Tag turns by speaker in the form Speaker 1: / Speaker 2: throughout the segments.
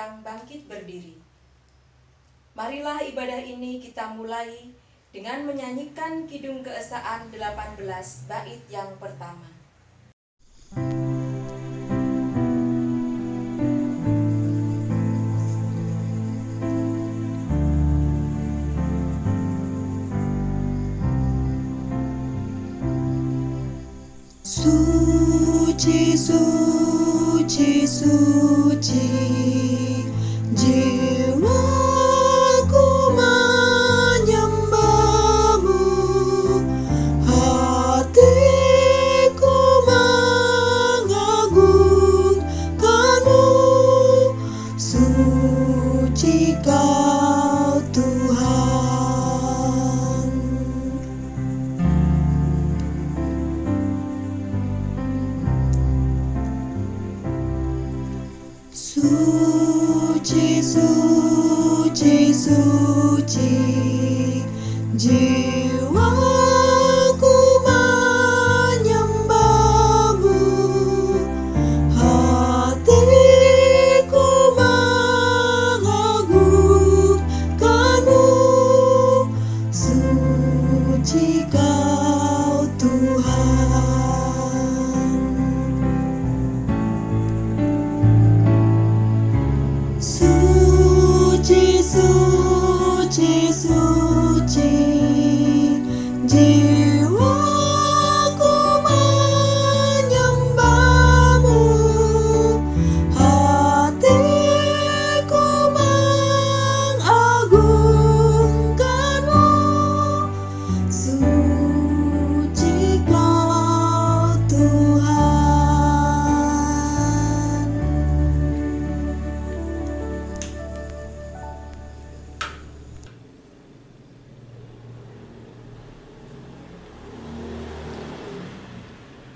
Speaker 1: sedang bangkit berdiri. Marilah ibadah ini kita mulai dengan menyanyikan Kidung Keesaan 18 bait yang pertama.
Speaker 2: Suci, suci, suci, jiwaku menyembahmu, hatiku mengagungkanmu, suci Kau Tuhan. Suci, suci, suci, jiwaku menyembahmu, hatiku mengagungkanmu, suci Kau Tuhan. Suci, suci, suci, jiwaku menyembahmu, hatiku mengagungkanmu, suci Kau Tuhan.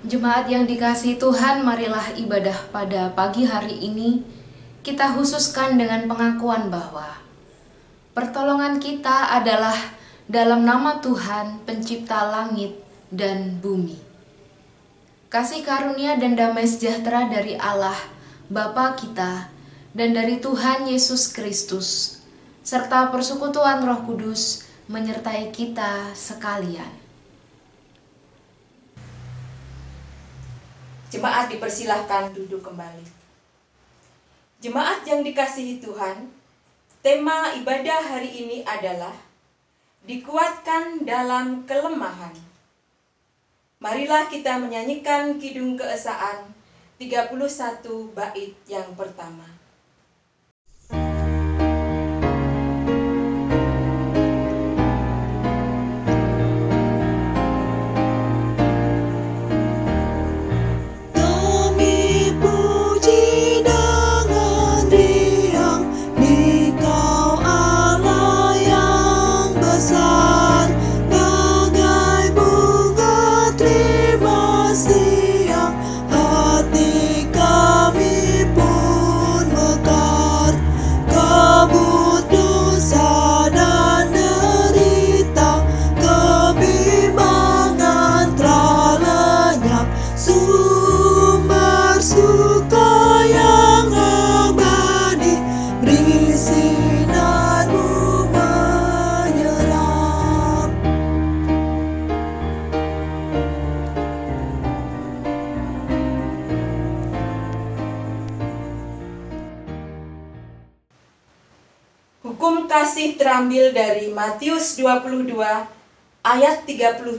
Speaker 3: Jemaat yang dikasihi Tuhan, marilah ibadah pada pagi hari ini kita khususkan dengan pengakuan bahwa pertolongan kita adalah dalam nama Tuhan, pencipta langit dan bumi. Kasih karunia dan damai sejahtera dari Allah, Bapa kita, dan dari Tuhan Yesus Kristus, serta persekutuan Roh Kudus menyertai kita sekalian.
Speaker 1: Jemaat dipersilahkan duduk kembali. Jemaat yang dikasihi Tuhan, tema ibadah hari ini adalah dikuatkan dalam kelemahan. Marilah kita menyanyikan Kidung Keesaan 31 bait yang pertama. Hukum kasih terambil dari Matius 22 ayat 37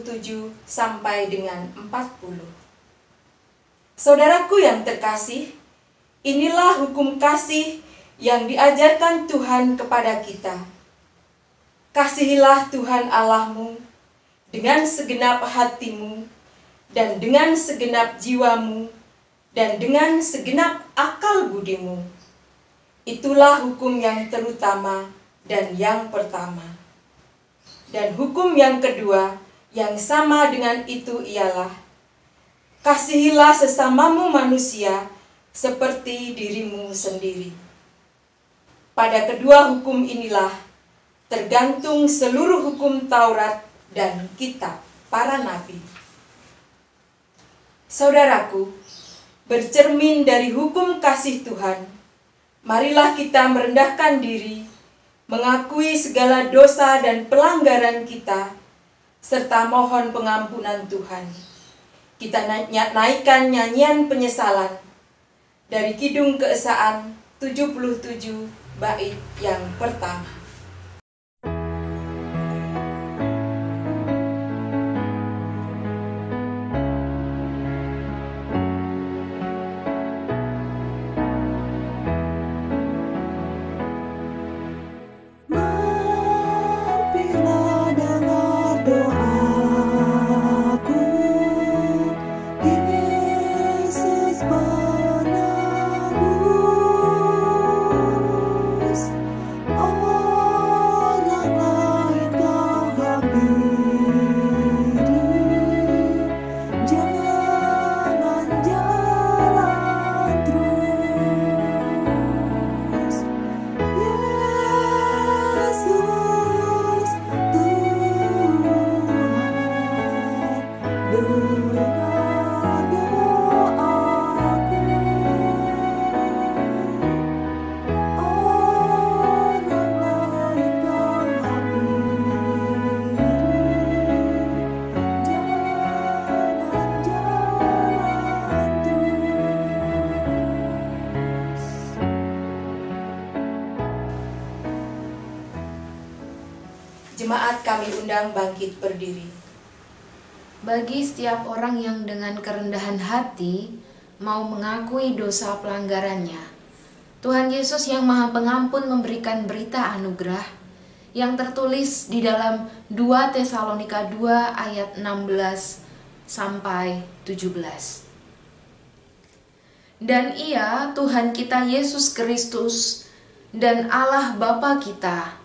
Speaker 1: sampai dengan 40. Saudaraku yang terkasih, inilah hukum kasih yang diajarkan Tuhan kepada kita. Kasihilah Tuhan Allahmu dengan segenap hatimu dan dengan segenap jiwamu dan dengan segenap akal budimu. Itulah hukum yang terutama dan yang pertama. Dan hukum yang kedua yang sama dengan itu ialah, kasihilah sesamamu manusia seperti dirimu sendiri. Pada kedua hukum inilah tergantung seluruh hukum Taurat dan kitab para nabi. Saudaraku, bercermin dari hukum kasih Tuhan, Marilah kita merendahkan diri, mengakui segala dosa dan pelanggaran kita, serta mohon pengampunan Tuhan. Kita naikkan nyanyian penyesalan dari Kidung Keesaan 77 bait yang pertama.
Speaker 2: Mampirlah dengar doaku, Yesus penebus. Orang lain kau hampiri, jangan jalan terus. Yesus Tuhan, dengar doaku. Orang lain kau hampiri, jangan jalan terus.
Speaker 1: Jemaat kami undang bangkit berdiri.
Speaker 3: Bagi setiap orang yang dengan kerendahan hati mau mengakui dosa pelanggarannya, Tuhan Yesus yang Maha Pengampun memberikan berita anugerah yang tertulis di dalam 2 Tesalonika 2 ayat 16 sampai 17. Dan Ia, Tuhan kita Yesus Kristus dan Allah Bapa kita,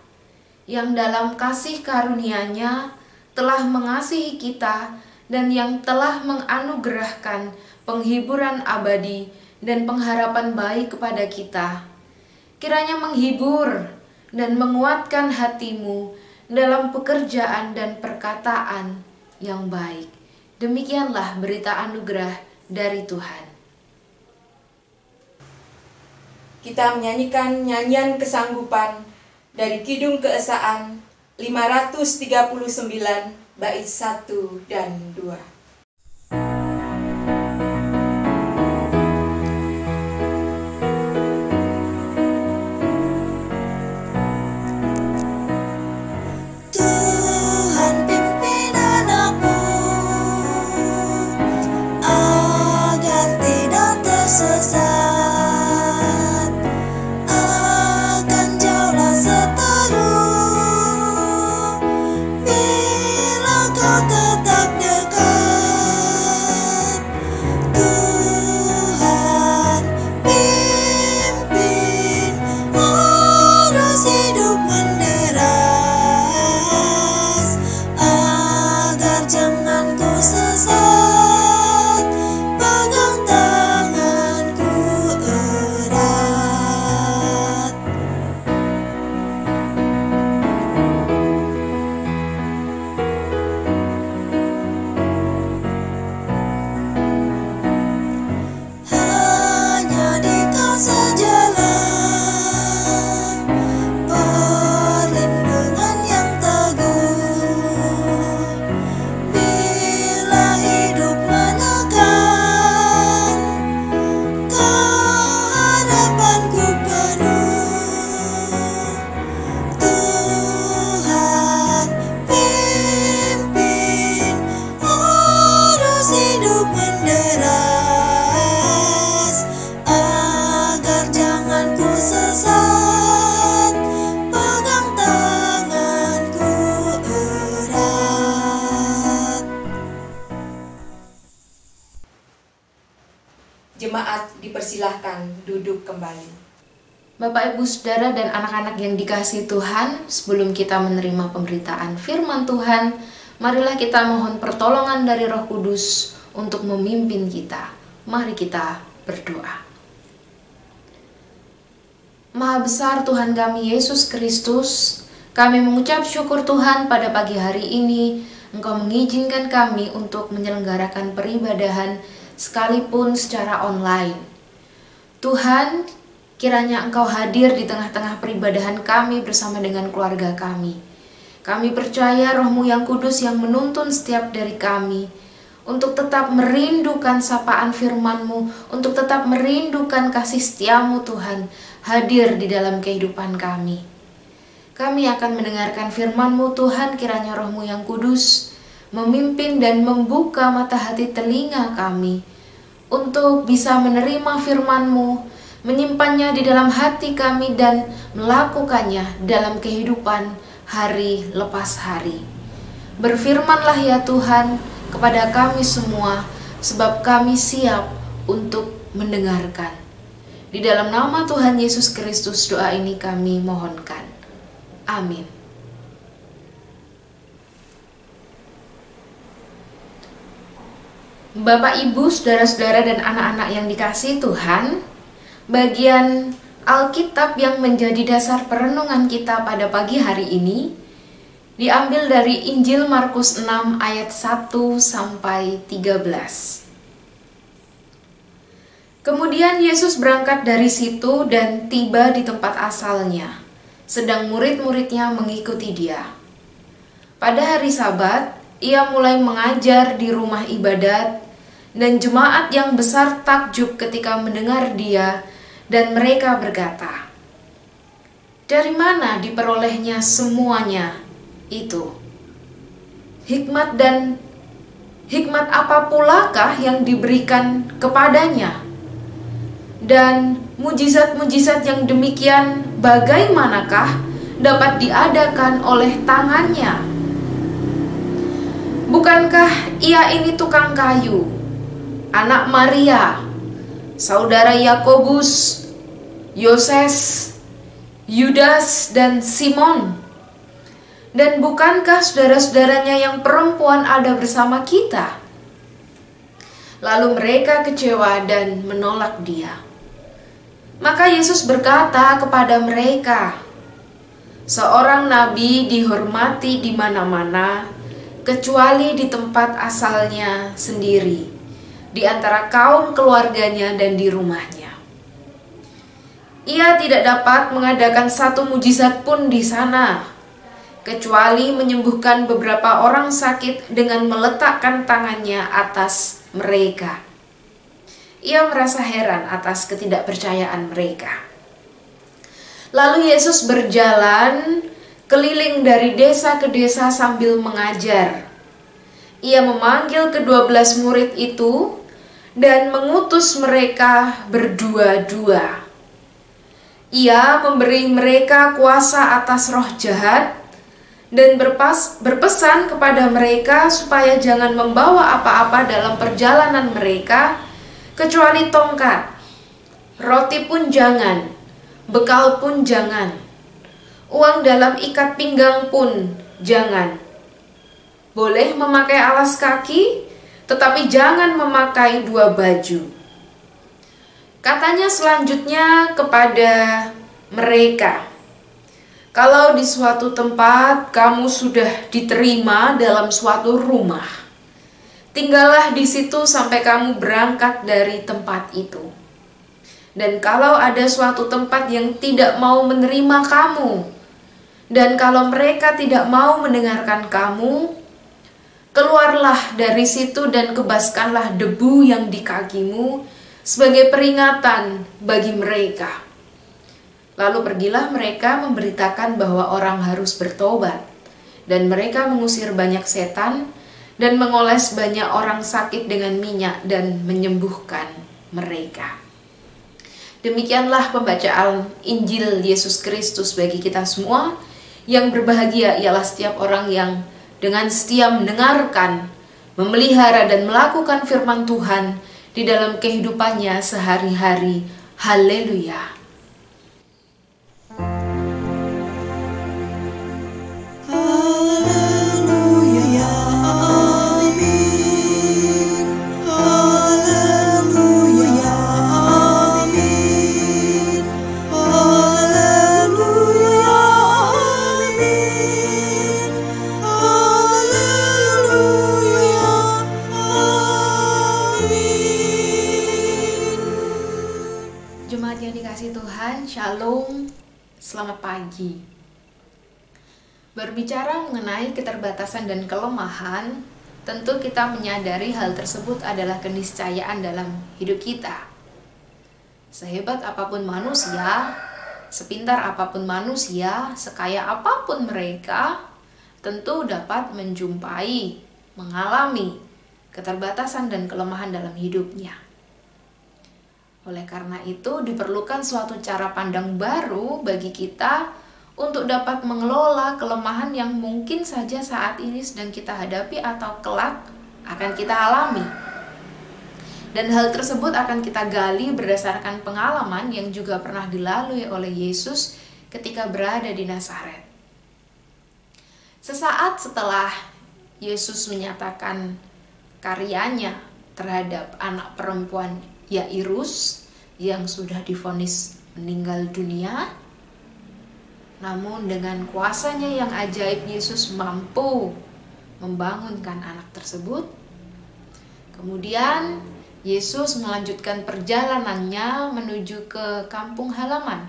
Speaker 3: yang dalam kasih karunia-Nya telah mengasihi kita dan yang telah menganugerahkan penghiburan abadi dan pengharapan baik kepada kita, kiranya menghibur dan menguatkan hatimu dalam pekerjaan dan perkataan yang baik. Demikianlah berita anugerah dari Tuhan.
Speaker 1: Kita menyanyikan nyanyian kesanggupan dari Kidung Keesaan 539 bait 1 dan 2.
Speaker 2: Tuhan pimpin aku agar tidak tersesat, akan jauhlah seteru bila kau tetap dekat. Tuhan pimpin arus hidup menderas, agar jangan ku sesat, pegang tanganku erat. Hanya di kau sajalah perlindungan yang teguh, bila hidup menekan, keharapanku penuh. Tuhan pimpin arus hidup menderas, agar jangan ku sesat, pegang tanganku erat.
Speaker 1: Jemaat dipersilahkan duduk kembali.
Speaker 3: Bapak, Ibu, Saudara, dan anak-anak yang dikasihi Tuhan, sebelum kita menerima pemberitaan firman Tuhan, marilah kita mohon pertolongan dari Roh Kudus untuk memimpin kita. Mari kita berdoa. Maha besar Tuhan kami Yesus Kristus, kami mengucap syukur Tuhan pada pagi hari ini Engkau mengizinkan kami untuk menyelenggarakan peribadahan sekalipun secara online. Tuhan, Kiranya Engkau hadir di tengah-tengah peribadahan kami bersama dengan keluarga kami. Kami percaya Roh-Mu yang kudus yang menuntun setiap dari kami untuk tetap merindukan sapaan firman-Mu, untuk tetap merindukan kasih setia-Mu Tuhan, hadir di dalam kehidupan kami. Kami akan mendengarkan firman-Mu Tuhan, kiranya Roh-Mu yang kudus memimpin dan membuka mata hati telinga kami untuk bisa menerima firman-Mu, menyimpannya di dalam hati kami dan melakukannya dalam kehidupan hari lepas hari. Berfirmanlah ya Tuhan kepada kami semua, sebab kami siap untuk mendengarkan. Di dalam nama Tuhan Yesus Kristus doa ini kami mohonkan. Amin. Bapak, Ibu, saudara-saudara dan anak-anak yang dikasihi Tuhan, bagian Alkitab yang menjadi dasar perenungan kita pada pagi hari ini diambil dari Injil Markus 6 ayat 1 sampai 13. Kemudian Yesus berangkat dari situ dan tiba di tempat asalnya, sedang murid-muridnya mengikuti Dia. Pada hari Sabat, Ia mulai mengajar di rumah ibadat, dan jemaat yang besar takjub ketika mendengar Dia, dan mereka berkata, "Dari mana diperolehnya semuanya itu? Hikmat apa pulakah yang diberikan kepadanya? Dan mujizat-mujizat yang demikian bagaimanakah dapat diadakan oleh tangannya? Bukankah Ia ini tukang kayu, anak Maria, saudara Yakobus, Yoses, Yudas, dan Simon? Dan bukankah saudara-saudaranya yang perempuan ada bersama kita?" Lalu mereka kecewa dan menolak Dia. Maka Yesus berkata kepada mereka, "Seorang nabi dihormati di mana-mana, kecuali di tempat asalnya sendiri, di antara kaum keluarganya dan di rumahnya. Ia tidak dapat mengadakan satu mujizat pun di sana, kecuali menyembuhkan beberapa orang sakit dengan meletakkan tangannya atas mereka." Ia merasa heran atas ketidakpercayaan mereka. Lalu Yesus berjalan keliling dari desa ke desa sambil mengajar. Ia memanggil ke-12 murid itu dan mengutus mereka berdua-dua. Ia memberi mereka kuasa atas roh jahat dan berpesan kepada mereka supaya jangan membawa apa-apa dalam perjalanan mereka kecuali tongkat, roti pun jangan, bekal pun jangan, uang dalam ikat pinggang pun jangan. Boleh memakai alas kaki, tetapi jangan memakai 2 baju. Katanya selanjutnya kepada mereka, "Kalau di suatu tempat kamu sudah diterima dalam suatu rumah, tinggallah di situ sampai kamu berangkat dari tempat itu. Dan kalau ada suatu tempat yang tidak mau menerima kamu, dan kalau mereka tidak mau mendengarkan kamu, keluarlah dari situ dan kebaskanlah debu yang di kakimu sebagai peringatan bagi mereka." Lalu pergilah mereka memberitakan bahwa orang harus bertobat, dan mereka mengusir banyak setan dan mengoles banyak orang sakit dengan minyak dan menyembuhkan mereka. Demikianlah pembacaan Injil Yesus Kristus bagi kita semua. Yang berbahagia ialah setiap orang yang dengan setia mendengarkan, memelihara dan melakukan firman Tuhan di dalam kehidupannya sehari-hari. Haleluya. Jemaat yang dikasihi Tuhan, pagi. Berbicara mengenai keterbatasan dan kelemahan, tentu kita menyadari hal tersebut adalah keniscayaan dalam hidup kita. Sehebat apapun manusia, sepintar apapun manusia, sekaya apapun mereka, tentu dapat menjumpai, mengalami keterbatasan dan kelemahan dalam hidupnya. Oleh karena itu, diperlukan suatu cara pandang baru bagi kita untuk dapat mengelola kelemahan yang mungkin saja saat ini sedang kita hadapi atau kelak akan kita alami. Dan hal tersebut akan kita gali berdasarkan pengalaman yang juga pernah dilalui oleh Yesus ketika berada di Nazaret. Sesaat setelah Yesus menyatakan karyanya terhadap anak perempuan Yairus yang sudah divonis meninggal dunia, namun dengan kuasanya yang ajaib Yesus mampu membangunkan anak tersebut. Kemudian Yesus melanjutkan perjalanannya menuju ke kampung halaman,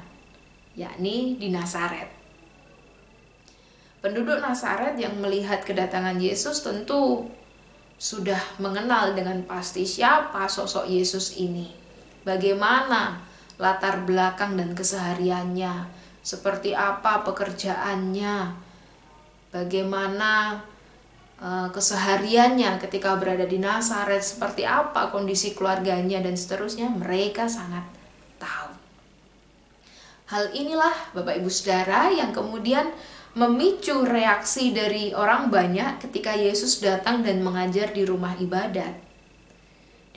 Speaker 3: yakni di Nazaret. Penduduk Nazaret yang melihat kedatangan Yesus tentu sudah mengenal dengan pasti siapa sosok Yesus ini. Bagaimana latar belakang dan kesehariannya, seperti apa pekerjaannya, bagaimana kesehariannya ketika berada di Nazaret, seperti apa kondisi keluarganya dan seterusnya, mereka sangat tahu. Hal inilah Bapak Ibu Saudara yang kemudian memicu reaksi dari orang banyak ketika Yesus datang dan mengajar di rumah ibadat.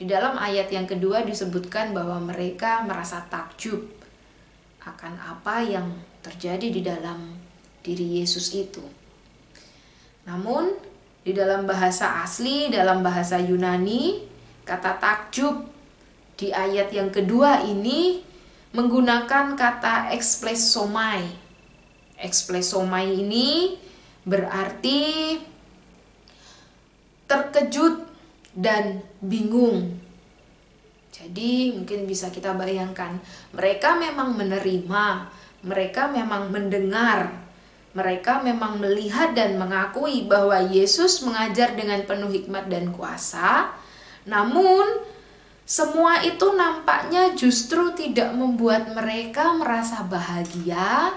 Speaker 3: Di dalam ayat yang kedua disebutkan bahwa mereka merasa takjub akan apa yang terjadi di dalam diri Yesus itu. Namun di dalam bahasa asli, dalam bahasa Yunani, kata takjub di ayat yang kedua ini menggunakan kata eksplesomai. Eksplesomai ini berarti terkejut dan bingung. Jadi mungkin bisa kita bayangkan, mereka memang menerima, mereka memang mendengar, mereka memang melihat dan mengakui bahwa Yesus mengajar dengan penuh hikmat dan kuasa. Namun semua itu nampaknya justru tidak membuat mereka merasa bahagia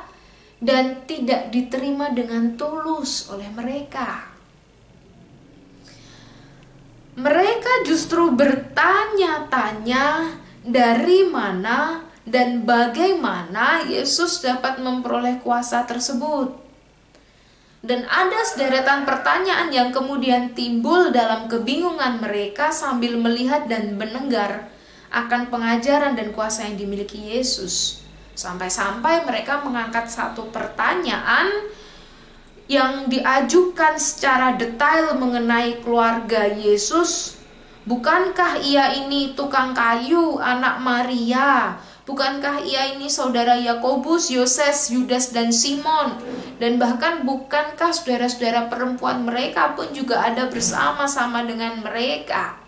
Speaker 3: dan tidak diterima dengan tulus oleh mereka. Mereka justru bertanya-tanya dari mana dan bagaimana Yesus dapat memperoleh kuasa tersebut. Dan ada sederetan pertanyaan yang kemudian timbul dalam kebingungan mereka sambil melihat dan mendengar akan pengajaran dan kuasa yang dimiliki Yesus. Sampai-sampai mereka mengangkat satu pertanyaan yang diajukan secara detail mengenai keluarga Yesus. Bukankah ia ini tukang kayu, anak Maria? Bukankah ia ini saudara Yakobus, Yoses, Yudas, dan Simon? Dan bahkan bukankah saudara-saudara perempuan mereka pun juga ada bersama-sama dengan mereka?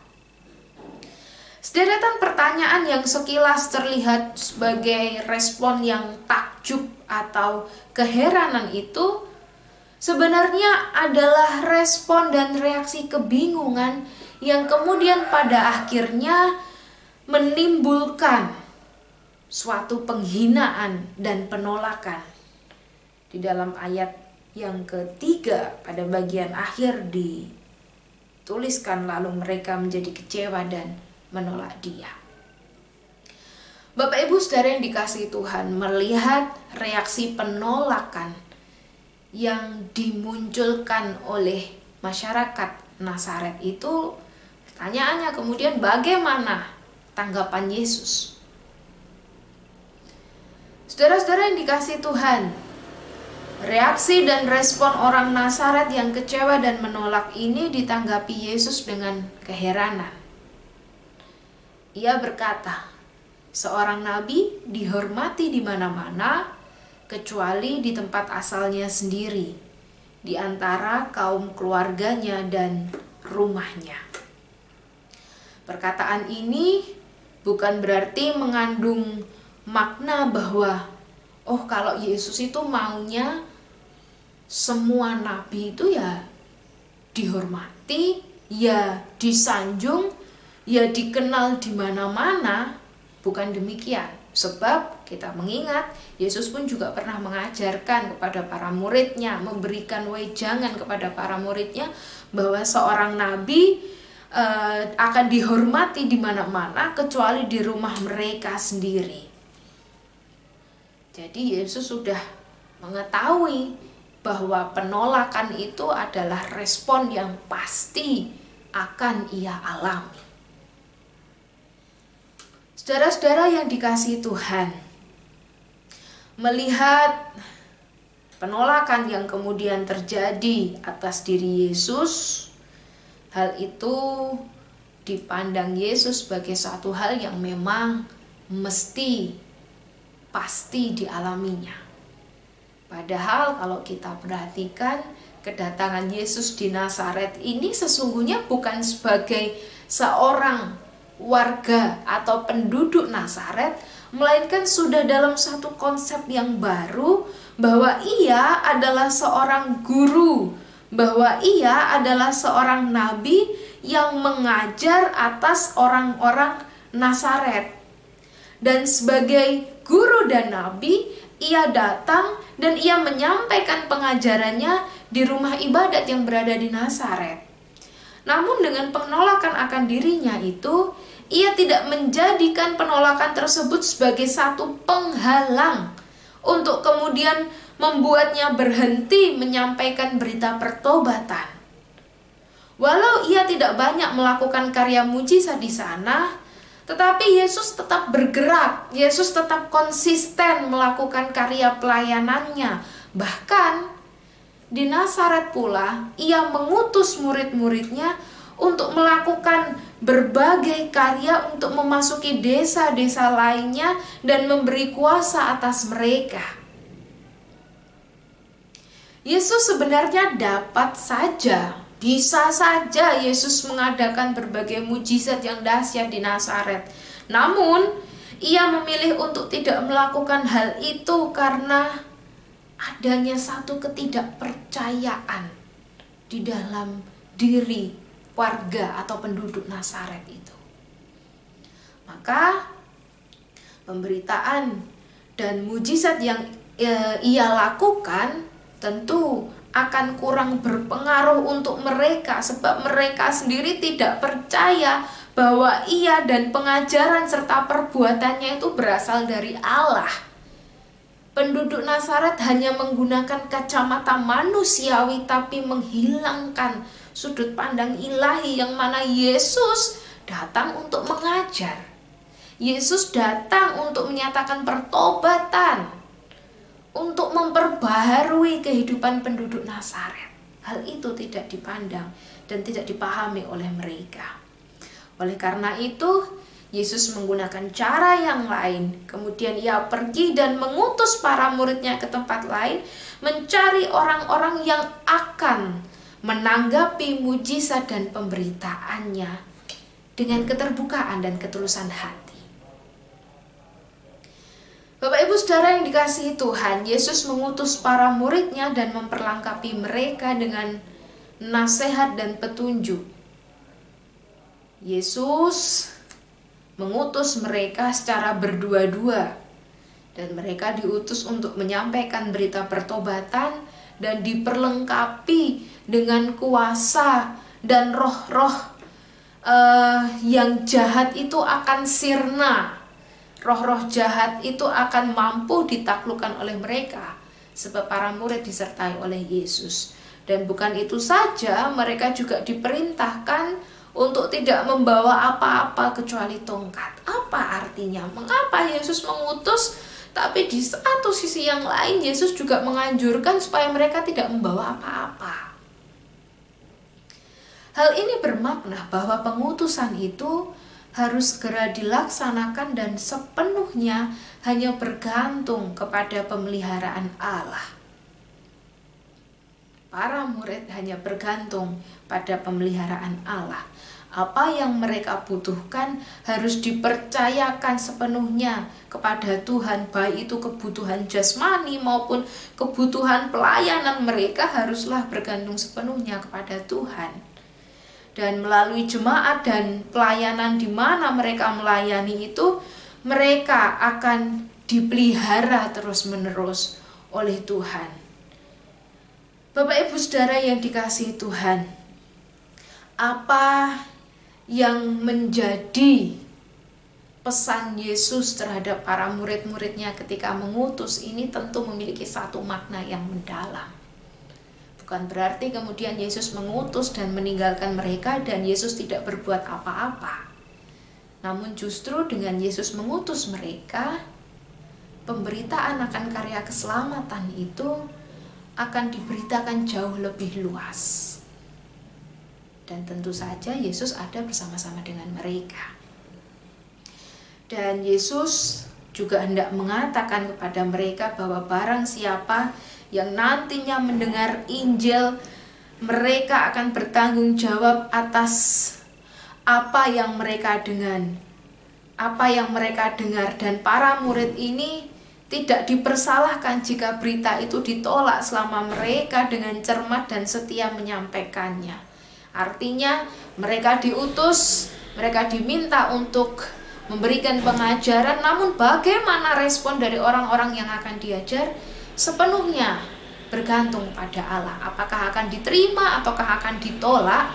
Speaker 3: Sederetan pertanyaan yang sekilas terlihat sebagai respon yang takjub atau keheranan itu sebenarnya adalah respon dan reaksi kebingungan yang kemudian pada akhirnya menimbulkan suatu penghinaan dan penolakan. Di dalam ayat yang ketiga pada bagian akhir dituliskan, lalu mereka menjadi kecewa dan menolak Dia. Bapak Ibu Saudara yang dikasihi Tuhan, melihat reaksi penolakan yang dimunculkan oleh masyarakat Nazaret itu, pertanyaannya kemudian bagaimana tanggapan Yesus? Saudara-saudara yang dikasihi Tuhan, reaksi dan respon orang Nazaret yang kecewa dan menolak ini ditanggapi Yesus dengan keheranan. Ia berkata, seorang nabi dihormati di mana-mana kecuali di tempat asalnya sendiri, di antara kaum keluarganya dan rumahnya. Perkataan ini bukan berarti mengandung makna bahwa oh kalau Yesus itu maunya semua nabi itu ya dihormati, ya disanjung, ya dikenal di mana-mana. Bukan demikian. Sebab kita mengingat Yesus pun juga pernah mengajarkan kepada para muridnya, memberikan wejangan kepada para muridnya bahwa seorang nabi akan dihormati di mana-mana kecuali di rumah mereka sendiri. Jadi Yesus sudah mengetahui bahwa penolakan itu adalah respon yang pasti akan ia alami. Saudara-saudara yang dikasihi Tuhan, melihat penolakan yang kemudian terjadi atas diri Yesus, hal itu dipandang Yesus sebagai suatu hal yang memang pasti dialaminya. Padahal kalau kita perhatikan, kedatangan Yesus di Nazaret ini sesungguhnya bukan sebagai seorang warga atau penduduk Nazaret, melainkan sudah dalam satu konsep yang baru, bahwa ia adalah seorang guru, bahwa ia adalah seorang nabi yang mengajar atas orang-orang Nazaret. Dan sebagai guru dan nabi, ia datang dan ia menyampaikan pengajarannya di rumah ibadat yang berada di Nazaret. Namun dengan penolakan akan dirinya itu, ia tidak menjadikan penolakan tersebut sebagai satu penghalang untuk kemudian membuatnya berhenti menyampaikan berita pertobatan. Walau ia tidak banyak melakukan karya mujizat di sana, tetapi Yesus tetap bergerak, Yesus tetap konsisten melakukan karya pelayanannya. Bahkan di Nazaret pula, ia mengutus murid-muridnya untuk melakukan berbagai karya untuk memasuki desa-desa lainnya dan memberi kuasa atas mereka. Yesus sebenarnya bisa saja Yesus mengadakan berbagai mujizat yang dahsyat di Nazaret. Namun, ia memilih untuk tidak melakukan hal itu karena adanya satu ketidakpercayaan di dalam diri warga atau penduduk Nazaret itu. Maka pemberitaan dan mujizat yang ia lakukan tentu akan kurang berpengaruh untuk mereka, sebab mereka sendiri tidak percaya bahwa ia dan pengajaran serta perbuatannya itu berasal dari Allah. Penduduk Nazaret hanya menggunakan kacamata manusiawi tapi menghilangkan sudut pandang ilahi, yang mana Yesus datang untuk mengajar. Yesus datang untuk menyatakan pertobatan, untuk memperbaharui kehidupan penduduk Nazaret. Hal itu tidak dipandang dan tidak dipahami oleh mereka. Oleh karena itu, Yesus menggunakan cara yang lain. Kemudian ia pergi dan mengutus para muridnya ke tempat lain, mencari orang-orang yang akan menanggapi mujizat dan pemberitaannya dengan keterbukaan dan ketulusan hati. Bapak Ibu Saudara yang dikasihi Tuhan, Yesus mengutus para muridnya dan memperlengkapi mereka dengan nasihat dan petunjuk. Yesus mengutus mereka secara berdua-dua, dan mereka diutus untuk menyampaikan berita pertobatan dan diperlengkapi dengan kuasa, dan roh-roh yang jahat itu akan sirna. Roh-roh jahat itu akan mampu ditaklukkan oleh mereka, sebab para murid disertai oleh Yesus. Dan bukan itu saja, mereka juga diperintahkan untuk tidak membawa apa-apa kecuali tongkat. Apa artinya? Mengapa Yesus mengutus, tapi di satu sisi yang lain Yesus juga menganjurkan supaya mereka tidak membawa apa-apa? Hal ini bermakna bahwa pengutusan itu harus segera dilaksanakan dan sepenuhnya hanya bergantung kepada pemeliharaan Allah. Para murid hanya bergantung pada pemeliharaan Allah. Apa yang mereka butuhkan harus dipercayakan sepenuhnya kepada Tuhan, baik itu kebutuhan jasmani maupun kebutuhan pelayanan mereka haruslah bergantung sepenuhnya kepada Tuhan. Dan melalui jemaat dan pelayanan di mana mereka melayani itu, mereka akan dipelihara terus-menerus oleh Tuhan. Bapak Ibu Saudara yang dikasihi Tuhan, apa yang menjadi pesan Yesus terhadap para murid-muridnya ketika mengutus ini tentu memiliki satu makna yang mendalam. Bukan berarti kemudian Yesus mengutus dan meninggalkan mereka dan Yesus tidak berbuat apa-apa. Namun justru dengan Yesus mengutus mereka, pemberitaan akan karya keselamatan itu akan diberitakan jauh lebih luas. Dan tentu saja Yesus ada bersama-sama dengan mereka. Dan Yesus juga hendak mengatakan kepada mereka bahwa barang siapa yang nantinya mendengar Injil, mereka akan bertanggung jawab atas apa yang mereka dengar. Dan para murid ini tidak dipersalahkan jika berita itu ditolak selama mereka dengan cermat dan setia menyampaikannya. Artinya mereka diutus, mereka diminta untuk memberikan pengajaran, namun bagaimana respon dari orang-orang yang akan diajar sepenuhnya bergantung pada Allah. Apakah akan diterima ataukah akan ditolak,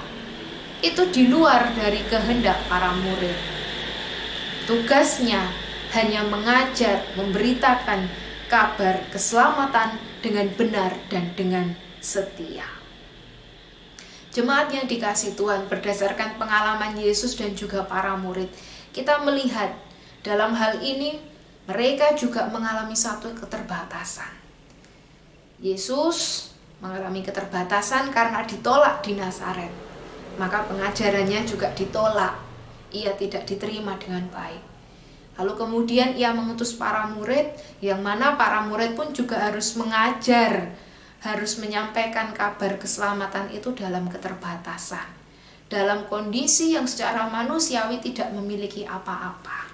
Speaker 3: itu di luar dari kehendak para murid. Tugasnya hanya mengajar, memberitakan kabar keselamatan dengan benar dan dengan setia. Jemaat yang dikasihi Tuhan, berdasarkan pengalaman Yesus dan juga para murid, kita melihat dalam hal ini mereka juga mengalami satu keterbatasan. Yesus mengalami keterbatasan karena ditolak di Nazaret. Maka pengajarannya juga ditolak. Ia tidak diterima dengan baik. Lalu kemudian ia mengutus para murid, yang mana para murid pun juga harus mengajar, harus menyampaikan kabar keselamatan itu dalam keterbatasan, dalam kondisi yang secara manusiawi tidak memiliki apa-apa.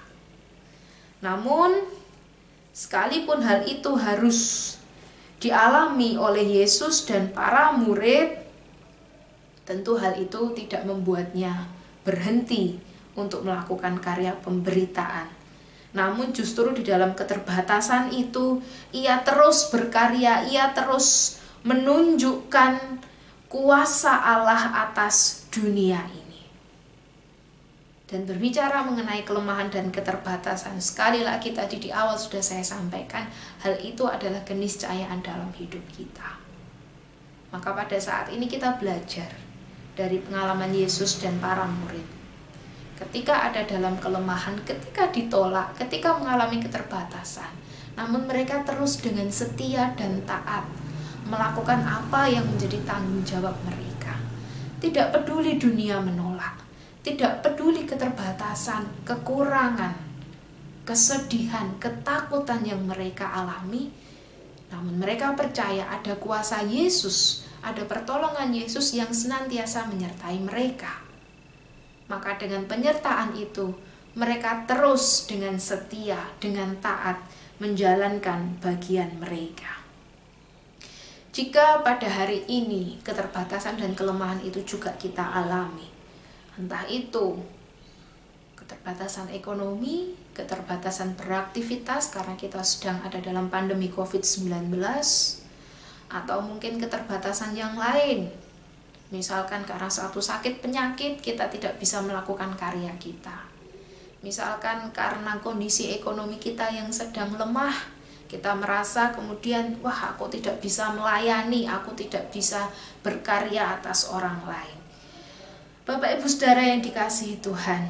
Speaker 3: Namun, sekalipun hal itu harus dialami oleh Yesus dan para murid, tentu hal itu tidak membuatnya berhenti untuk melakukan karya pemberitaan. Namun justru di dalam keterbatasan itu, ia terus berkarya, ia terus menunjukkan kuasa Allah atas dunia ini. Dan berbicara mengenai kelemahan dan keterbatasan, sekali lagi tadi di awal sudah saya sampaikan, hal itu adalah keniscayaan dalam hidup kita. Maka pada saat ini kita belajar dari pengalaman Yesus dan para murid. Ketika ada dalam kelemahan, ketika ditolak, ketika mengalami keterbatasan, namun mereka terus dengan setia dan taat melakukan apa yang menjadi tanggung jawab mereka. Tidak peduli dunia menolak, tidak peduli keterbatasan, kekurangan, kesedihan, ketakutan yang mereka alami, namun mereka percaya ada kuasa Yesus, ada pertolongan Yesus yang senantiasa menyertai mereka. Maka dengan penyertaan itu, mereka terus dengan setia, dengan taat menjalankan bagian mereka. Jika pada hari ini keterbatasan dan kelemahan itu juga kita alami, entah itu keterbatasan ekonomi, keterbatasan beraktivitas karena kita sedang ada dalam pandemi COVID-19, atau mungkin keterbatasan yang lain, misalkan karena suatu sakit penyakit kita tidak bisa melakukan karya kita. Misalkan karena kondisi ekonomi kita yang sedang lemah, kita merasa kemudian, wah aku tidak bisa melayani, aku tidak bisa berkarya atas orang lain. Bapak Ibu Saudara yang dikasihi Tuhan,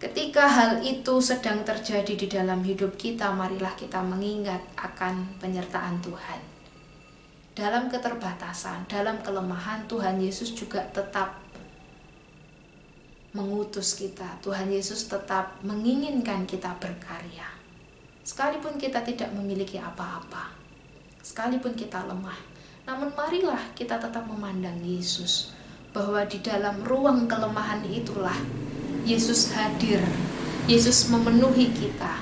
Speaker 3: ketika hal itu sedang terjadi di dalam hidup kita, marilah kita mengingat akan penyertaan Tuhan. Dalam keterbatasan, dalam kelemahan, Tuhan Yesus juga tetap mengutus kita. Tuhan Yesus tetap menginginkan kita berkarya. Sekalipun kita tidak memiliki apa-apa, sekalipun kita lemah, namun marilah kita tetap memandang Yesus, bahwa di dalam ruang kelemahan itulah Yesus hadir, Yesus memenuhi kita,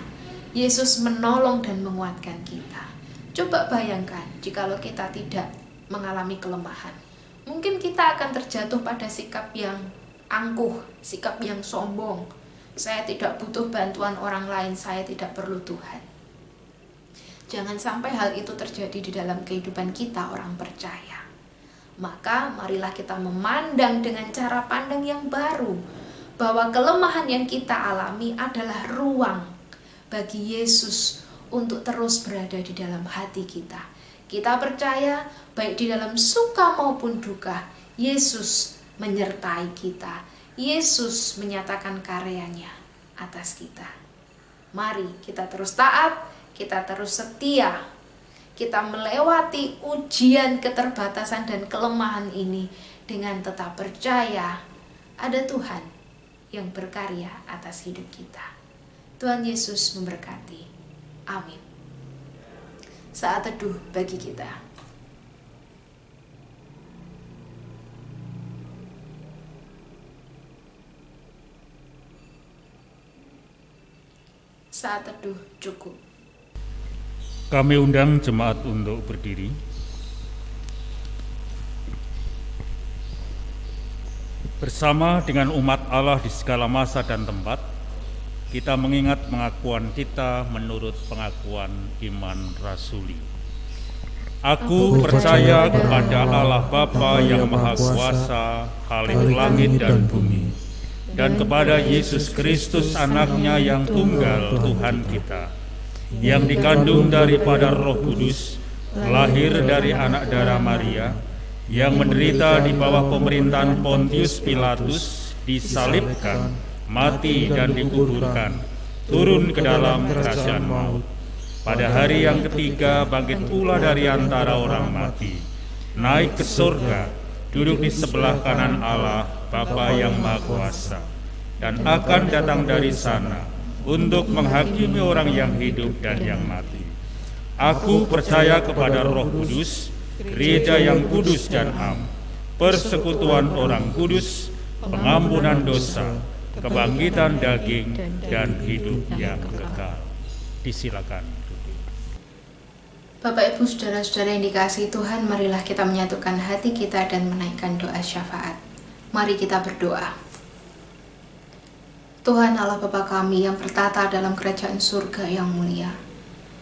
Speaker 3: Yesus menolong dan menguatkan kita. Coba bayangkan jikalau kita tidak mengalami kelemahan. Mungkin kita akan terjatuh pada sikap yang angkuh, sikap yang sombong. Saya tidak butuh bantuan orang lain, saya tidak perlu Tuhan. Jangan sampai hal itu terjadi di dalam kehidupan kita orang percaya. Maka marilah kita memandang dengan cara pandang yang baru, bahwa kelemahan yang kita alami adalah ruang bagi Yesus untuk terus berada di dalam hati kita. Kita percaya baik di dalam suka maupun duka, Yesus menyertai kita. Yesus menyatakan karyanya atas kita. Mari kita terus taat, kita terus setia. Kita melewati ujian keterbatasan dan kelemahan ini dengan tetap percaya ada Tuhan yang berkarya atas hidup kita. Tuhan Yesus memberkati. Amin. Saat teduh bagi kita. Saat teduh cukup.
Speaker 4: Kami undang jemaat untuk berdiri. Bersama dengan umat Allah di segala masa dan tempat, kita mengingat pengakuan kita menurut pengakuan iman rasuli. Aku percaya kepada Allah Bapa yang Maha Kuasa, Khalik langit dan bumi, dan kepada Yesus Kristus anaknya yang tunggal Tuhan kita, yang dikandung daripada Roh Kudus, lahir dari anak darah Maria, yang menderita di bawah pemerintahan Pontius Pilatus, disalibkan, mati dan dikuburkan, turun ke dalam kerajaan maut. Pada hari yang ketiga bangkit pula dari antara orang mati, naik ke surga, duduk di sebelah kanan Allah Bapa yang Maha Kuasa, dan akan datang dari sana untuk menghakimi orang yang hidup dan yang mati. Aku percaya kepada Roh Kudus, gereja yang kudus dan am, persekutuan orang kudus, pengampunan dosa, kebangkitan daging, dan hidup yang kekal. Disilakan.
Speaker 3: Bapak, Ibu, Saudara-saudara yang dikasihi Tuhan, marilah kita menyatukan hati kita dan menaikkan doa syafaat. Mari kita berdoa. Tuhan Allah Bapa kami yang bertata dalam kerajaan surga yang mulia,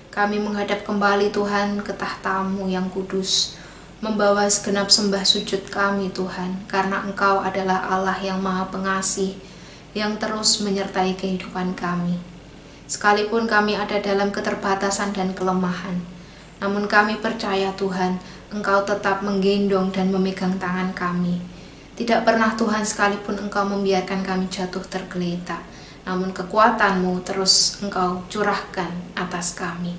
Speaker 3: kami menghadap kembali Tuhan ke tahta-Mu yang kudus, membawa segenap sembah sujud kami Tuhan, karena Engkau adalah Allah yang Maha Pengasih, yang terus menyertai kehidupan kami. Sekalipun kami ada dalam keterbatasan dan kelemahan, namun kami percaya Tuhan, Engkau tetap menggendong dan memegang tangan kami. Tidak pernah Tuhan sekalipun Engkau membiarkan kami jatuh tergeletak, namun kekuatan-Mu terus Engkau curahkan atas kami.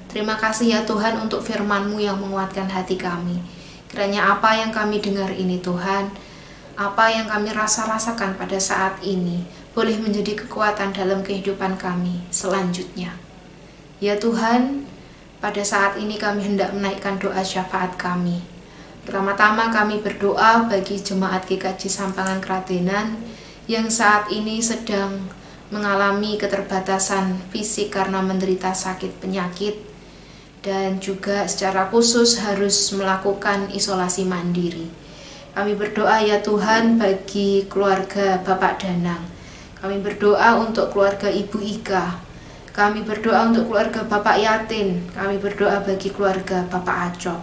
Speaker 3: Terima kasih ya Tuhan untuk firman-Mu yang menguatkan hati kami. Kiranya apa yang kami dengar ini Tuhan, apa yang kami rasakan pada saat ini, boleh menjadi kekuatan dalam kehidupan kami selanjutnya. Ya Tuhan, pada saat ini kami hendak menaikkan doa syafaat kami. Pertama-tama kami berdoa bagi jemaat GKJ Sampangan Kradenan yang saat ini sedang mengalami keterbatasan fisik karena menderita sakit penyakit dan juga secara khusus harus melakukan isolasi mandiri. Kami berdoa ya Tuhan bagi keluarga Bapak Danang. Kami berdoa untuk keluarga Ibu Ika. Kami berdoa untuk keluarga Bapak Yatin. Kami berdoa bagi keluarga Bapak Acok.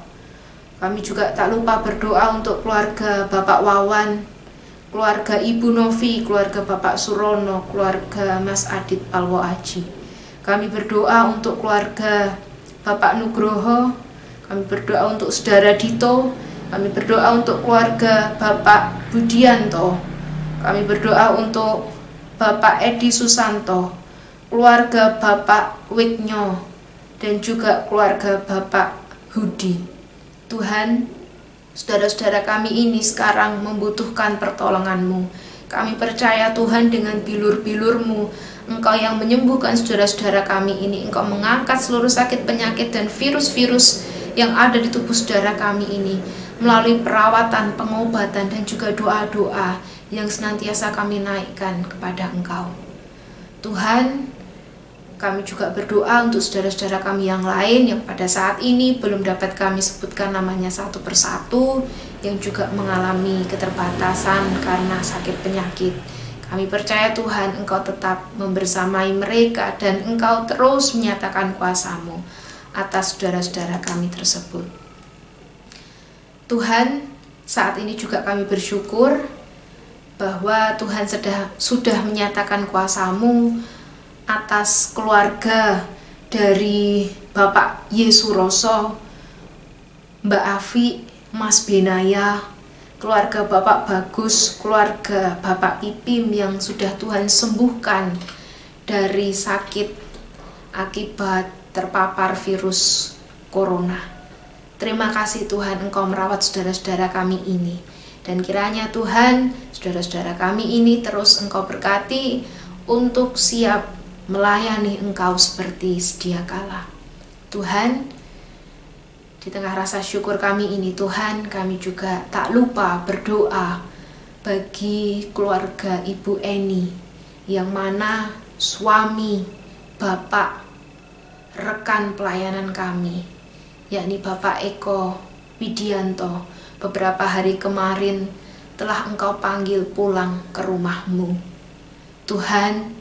Speaker 3: Kami juga tak lupa berdoa untuk keluarga Bapak Wawan, keluarga Ibu Novi, keluarga Bapak Surono, keluarga Mas Adit Palwo Aji. Kami berdoa untuk keluarga Bapak Nugroho, kami berdoa untuk Saudara Dito, kami berdoa untuk keluarga Bapak Budianto, kami berdoa untuk Bapak Edi Susanto, keluarga Bapak Wignyo, dan juga keluarga Bapak Hudi. Tuhan, saudara-saudara kami ini sekarang membutuhkan pertolongan-Mu. Kami percaya Tuhan dengan bilur-bilur-Mu, Engkau yang menyembuhkan saudara-saudara kami ini. Engkau mengangkat seluruh sakit penyakit dan virus-virus yang ada di tubuh saudara kami ini, melalui perawatan, pengobatan, dan juga doa-doa yang senantiasa kami naikkan kepada Engkau. Tuhan, kami juga berdoa untuk saudara-saudara kami yang lain yang pada saat ini belum dapat kami sebutkan namanya satu persatu, yang juga mengalami keterbatasan karena sakit penyakit. Kami percaya Tuhan, Engkau tetap membersamai mereka dan Engkau terus menyatakan kuasa-Mu atas saudara-saudara kami tersebut. Tuhan, saat ini juga kami bersyukur bahwa Tuhan sudah menyatakan kuasa-Mu atas keluarga dari Bapak Yesuroso, Mbak Afi, Mas Benaya, keluarga Bapak Bagus, keluarga Bapak Ipim yang sudah Tuhan sembuhkan dari sakit akibat terpapar virus corona. Terima kasih Tuhan, Engkau merawat saudara-saudara kami ini. Dan kiranya Tuhan, saudara-saudara kami ini terus Engkau berkati untuk siap melayani Engkau seperti sedia kala. Tuhan, di tengah rasa syukur kami ini Tuhan, kami juga tak lupa berdoa bagi keluarga Ibu Eni, yang mana suami, bapak, rekan pelayanan kami, yakni Bapak Eko Widianto, beberapa hari kemarin telah Engkau panggil pulang ke rumah-Mu. Tuhan,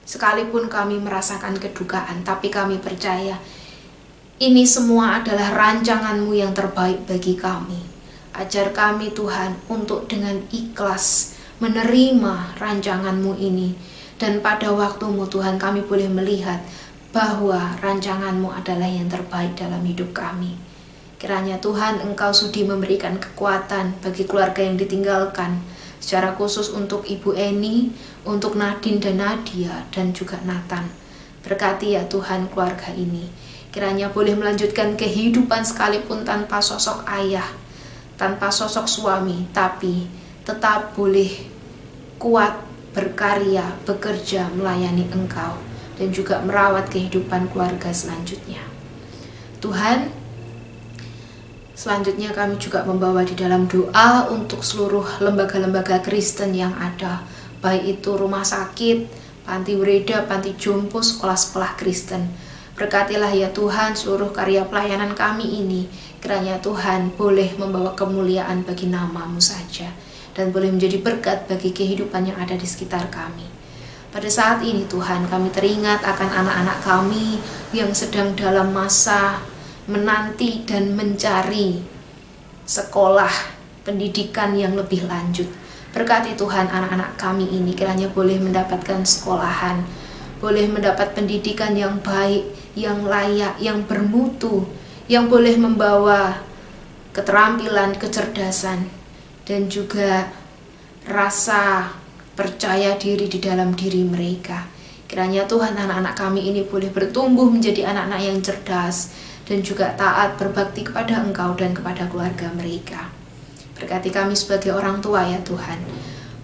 Speaker 3: sekalipun kami merasakan kedukaan, tapi kami percaya ini semua adalah rancangan-Mu yang terbaik bagi kami. Ajar kami Tuhan untuk dengan ikhlas menerima rancangan-Mu ini. Dan pada waktu-Mu Tuhan, kami boleh melihat bahwa rancangan-Mu adalah yang terbaik dalam hidup kami. Kiranya Tuhan, Engkau sudi memberikan kekuatan bagi keluarga yang ditinggalkan, secara khusus untuk Ibu Eni, untuk Nadine dan Nadia, dan juga Nathan. Berkati ya Tuhan keluarga ini. Kiranya boleh melanjutkan kehidupan sekalipun tanpa sosok ayah, tanpa sosok suami, tapi tetap boleh kuat, berkarya, bekerja, melayani Engkau, dan juga merawat kehidupan keluarga selanjutnya. Tuhan, selanjutnya kami juga membawa di dalam doa untuk seluruh lembaga-lembaga Kristen yang ada, baik itu rumah sakit, panti wereda, panti jompo, sekolah-sekolah Kristen. Berkatilah ya Tuhan seluruh karya pelayanan kami ini. Kiranya Tuhan boleh membawa kemuliaan bagi nama-Mu saja, dan boleh menjadi berkat bagi kehidupan yang ada di sekitar kami. Pada saat ini Tuhan, kami teringat akan anak-anak kami yang sedang dalam masa menanti dan mencari sekolah pendidikan yang lebih lanjut. Berkati Tuhan anak-anak kami ini, kiranya boleh mendapatkan sekolahan, boleh mendapat pendidikan yang baik, yang layak, yang bermutu, yang boleh membawa keterampilan, kecerdasan, dan juga rasa percaya diri di dalam diri mereka. Kiranya Tuhan anak-anak kami ini boleh bertumbuh menjadi anak-anak yang cerdas, dan juga taat berbakti kepada Engkau dan kepada keluarga mereka. Berkati kami sebagai orang tua ya Tuhan,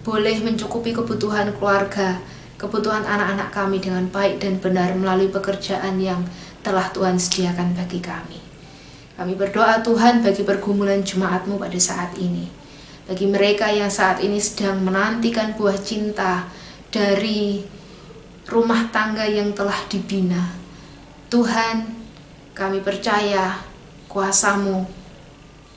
Speaker 3: boleh mencukupi kebutuhan keluarga, kebutuhan anak-anak kami dengan baik dan benar melalui pekerjaan yang telah Tuhan sediakan bagi kami. Kami berdoa Tuhan bagi pergumulan jemaat-Mu pada saat ini, bagi mereka yang saat ini sedang menantikan buah cinta dari rumah tangga yang telah dibina. Tuhan, kami percaya kuasa-Mu,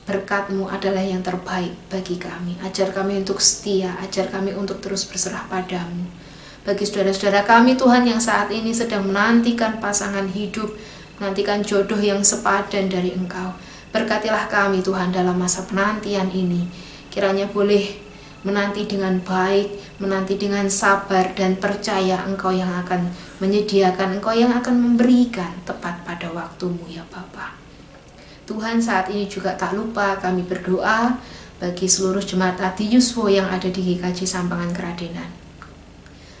Speaker 3: berkat-Mu adalah yang terbaik bagi kami. Ajar kami untuk setia, ajar kami untuk terus berserah pada-Mu. Bagi saudara-saudara kami Tuhan yang saat ini sedang menantikan pasangan hidup, menantikan jodoh yang sepadan dari Engkau, berkatilah kami Tuhan dalam masa penantian ini. Kiranya boleh menanti dengan baik, menanti dengan sabar, dan percaya Engkau yang akan menyediakan, Engkau yang akan memberikan tepat pada waktu-Mu ya Bapa. Tuhan, saat ini juga tak lupa kami berdoa bagi seluruh jemaat Adi Yuswo yang ada di GKJ Sampangan Keradenan.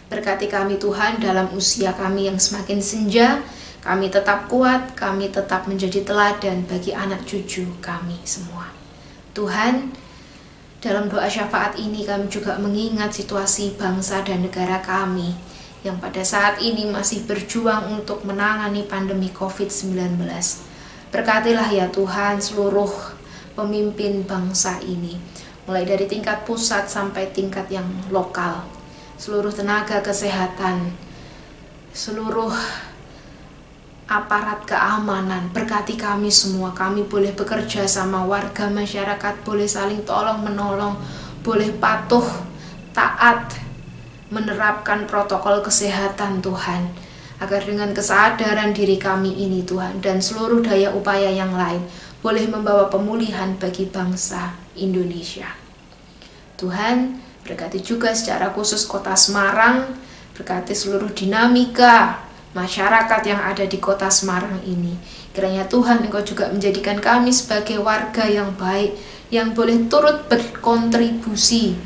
Speaker 3: Berkati kami Tuhan dalam usia kami yang semakin senja, kami tetap kuat, kami tetap menjadi teladan bagi anak cucu kami semua. Tuhan, dalam doa syafaat ini kami juga mengingat situasi bangsa dan negara kami yang pada saat ini masih berjuang untuk menangani pandemi COVID-19. Berkatilah ya Tuhan seluruh pemimpin bangsa ini, mulai dari tingkat pusat sampai tingkat yang lokal, seluruh tenaga kesehatan, seluruh aparat keamanan. Berkati kami semua, kami boleh bekerja sama warga masyarakat, boleh saling tolong menolong, boleh patuh, taat, menerapkan protokol kesehatan Tuhan, agar dengan kesadaran diri kami ini Tuhan dan seluruh daya upaya yang lain boleh membawa pemulihan bagi bangsa Indonesia. Tuhan, berkati juga secara khusus kota Semarang, berkati seluruh dinamika masyarakat yang ada di kota Semarang ini. Kiranya Tuhan Engkau juga menjadikan kami sebagai warga yang baik, yang boleh turut berkontribusi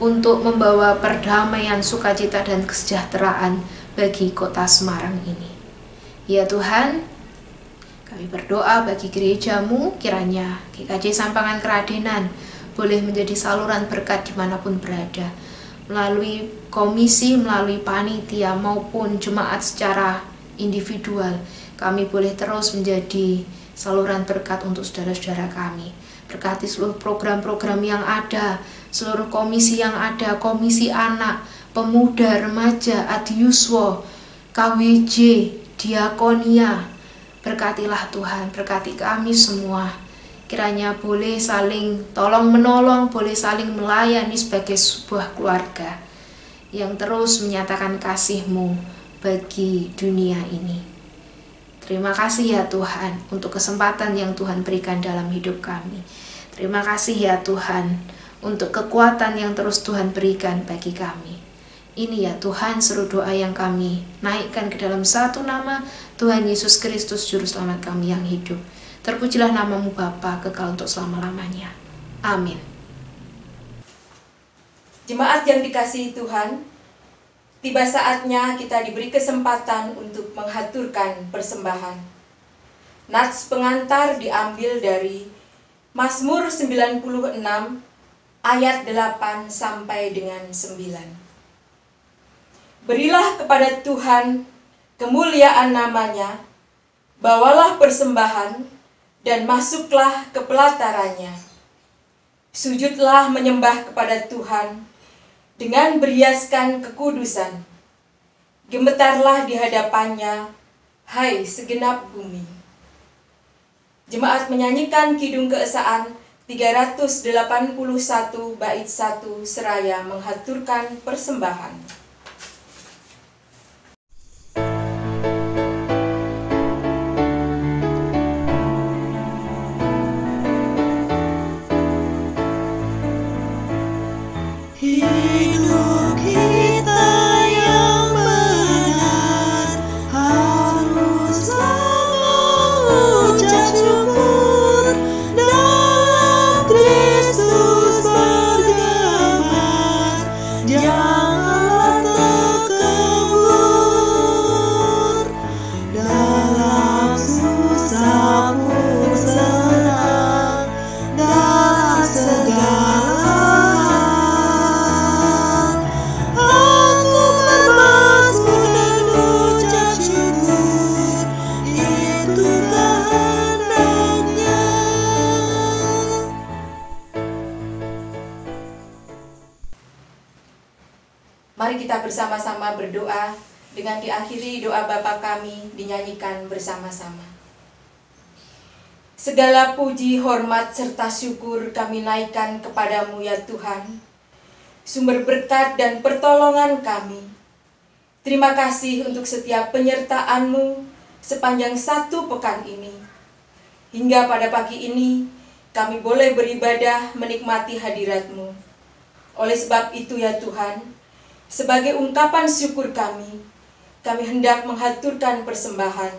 Speaker 3: untuk membawa perdamaian, sukacita, dan kesejahteraan bagi kota Semarang ini. Ya Tuhan, kami berdoa bagi gereja-Mu, kiranya GKJ Sampangan Keradenan boleh menjadi saluran berkat dimanapun berada, melalui komisi, melalui panitia, maupun jemaat secara individual. Kami boleh terus menjadi saluran berkat untuk saudara-saudara kami. Berkati seluruh program-program yang ada, seluruh komisi yang ada, komisi anak, pemuda, remaja, adiuswo, KWJ, diakonia. Berkatilah Tuhan, berkati kami semua. Kiranya boleh saling tolong-menolong, boleh saling melayani sebagai sebuah keluarga yang terus menyatakan kasih-Mu bagi dunia ini. Terima kasih ya Tuhan untuk kesempatan yang Tuhan berikan dalam hidup kami. Terima kasih ya Tuhan untuk kekuatan yang terus Tuhan berikan bagi kami. Ini ya Tuhan seru doa yang kami naikkan ke dalam satu nama, Tuhan Yesus Kristus Juru Selamat kami yang hidup. Terpujilah nama-Mu Bapa, kekal untuk selama-lamanya. Amin.
Speaker 1: Jemaat yang dikasihi Tuhan, tiba saatnya kita diberi kesempatan untuk menghaturkan persembahan. Nats pengantar diambil dari Mazmur 96 ayat 8 sampai dengan 9. Berilah kepada Tuhan kemuliaan namanya, bawalah persembahan dan masuklah ke pelatarannya. Sujudlah menyembah kepada Tuhan dengan berhiaskan kekudusan. Gemetarlah di hadapannya, hai segenap bumi. Jemaat menyanyikan Kidung Keesaan 381 bait 1 seraya menghaturkan persembahan.
Speaker 2: Hidup kita yang benar haruslah mengucap syukur, dalam Kristus bergambar, janganlah terkebur, dalam susah pun senang, dalam segala
Speaker 1: Mari kita bersama-sama berdoa dengan diakhiri doa Bapa kami dinyanyikan bersama-sama. Segala puji, hormat, serta syukur kami naikkan kepadamu ya Tuhan, sumber berkat dan pertolongan kami. Terima kasih untuk setiap penyertaan-Mu sepanjang satu pekan ini. Hingga pada pagi ini kami boleh beribadah menikmati hadirat-Mu. Oleh sebab itu ya Tuhan, sebagai ungkapan syukur kami hendak menghaturkan persembahan.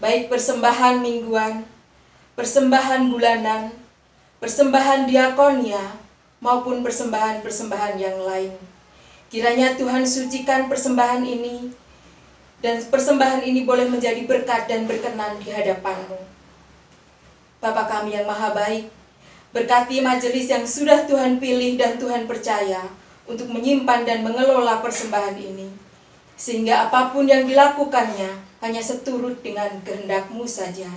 Speaker 1: Baik persembahan mingguan, persembahan bulanan, persembahan diakonia, maupun persembahan-persembahan yang lain. Kiranya Tuhan sucikan persembahan ini, dan persembahan ini boleh menjadi berkat dan berkenan di hadapan-Mu. Bapa kami yang maha baik, berkati majelis yang sudah Tuhan pilih dan Tuhan percaya untuk menyimpan dan mengelola persembahan ini. sehingga apapun yang dilakukannya hanya seturut dengan kehendak-Mu saja.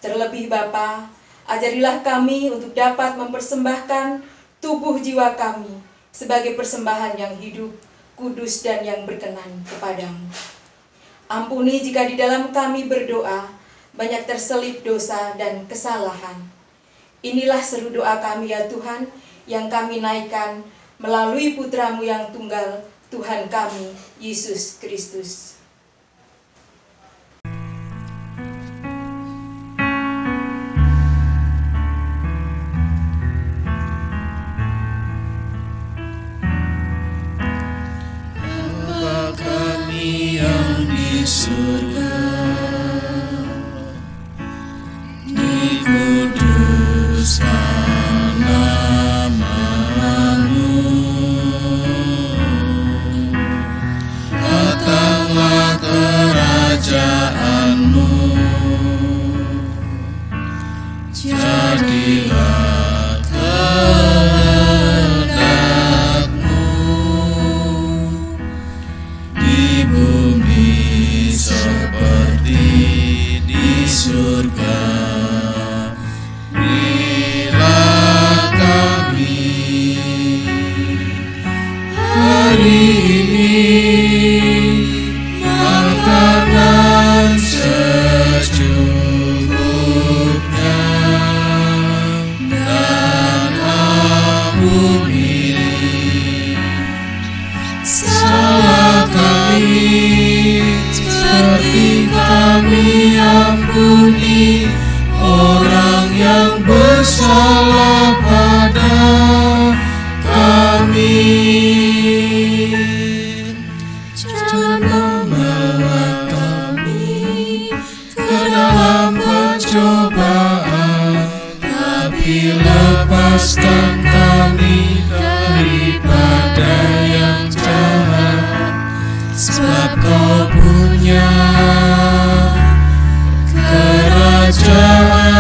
Speaker 1: Terlebih Bapa, ajarilah kami untuk dapat mempersembahkan tubuh jiwa kami sebagai persembahan yang hidup, kudus, dan yang berkenan kepadamu. Ampuni jika di dalam kami berdoa banyak terselip dosa dan kesalahan. Inilah seru doa kami ya Tuhan, yang kami naikkan melalui Putra-Mu yang tunggal, Tuhan kami, Yesus Kristus.
Speaker 2: Bapa kami yang di surga, dikuduskan nama-Mu, datanglah kerajaan-Mu, jadilah kehendak-Mu di bumi seperti di surga. Berilah kami hari ini makanan secukupnya, dan ampuni salah kami seperti kami ampuni orang yang bersalah pada kami. Jangan membawa kami ke dalam pencobaan, tapi lepaskan kami daripada yang jahat. Sebab Kau punya kerajaan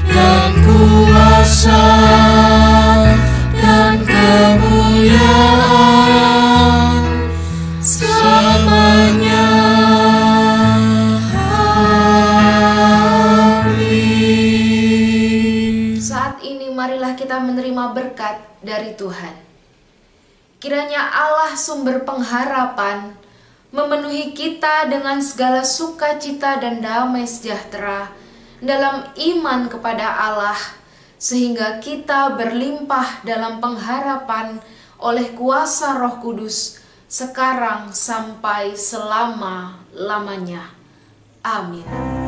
Speaker 2: dan kuasa dan kemuliaan selamanya. Amin.
Speaker 3: Saat ini marilah kita menerima berkat dari Tuhan. Kiranya Allah sumber pengharapan memenuhi kita dengan segala sukacita dan damai sejahtera dalam iman kepada Allah, sehingga kita berlimpah dalam pengharapan oleh kuasa Roh Kudus sekarang sampai selama-lamanya. Amin.